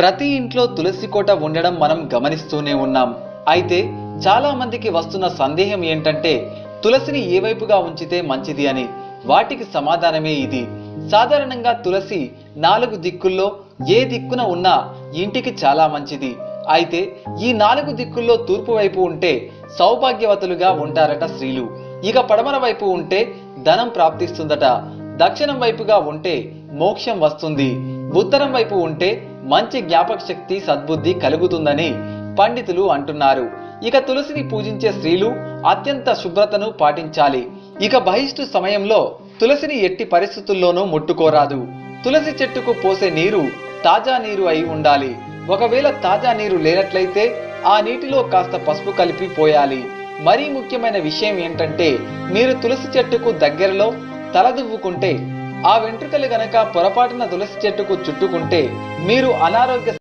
ప్రతి ఇంట్లో తులసి కోట ఉండడం మనం గమనిస్తూనే ఉన్నాం. అయితే చాలా మందికి వస్తున్న సందేహం ఏంటంటే తులసిని ఏ వైపుగా ఉంచితే మంచిది అని. వాటికి సమాధానమే ఇది. సాధారణంగా తులసి 4 దిక్కుల్లో ఏ దిక్కున ఉన్నా ఇంటికి చాలా మంచిది. అయితే ఈ 4 దిక్కుల్లో తూర్పు వైపు ఉంటే సౌభాగ్యవతులుగా ఉంటారట స్త్రీలు. ఇక పడమర వైపు ఉంటే ధనం ప్రాప్తిస్తుందట. దక్షిణం వైపుగా ఉంటే మోక్షం వస్తుంది. ఉత్తరం వైపు ఉంటే మంచి జ్ఞాపక శక్తి, సద్బుద్ధి కలుగుతుందని పండితులు అంటున్నారు. ఇక తులసిని పూజించే స్త్రీలు అత్యంత శుభ్రతను పాటించాలి. ఇక బహిష్టు సమయంలో తులసిని ఎట్టి పరిస్థితుల్లోనూ ముట్టుకోరాదు. తులసి చెట్టుకు పోసే నీరు తాజా నీరు అయి ఉండాలి. ఒకవేళ తాజా నీరు లేనట్లయితే ఆ నీటిలో కాస్త పసుపు కలిపి పోయాలి. మరీ ముఖ్యమైన విషయం ఏంటంటే మీరు తులసి చెట్టుకు దగ్గరలో తలదువ్వుకుంటే ఆ వెంట్రుకలు గనక పొరపాటున తులసి చెట్టుకు చుట్టుకుంటే మీరు అనారోగ్య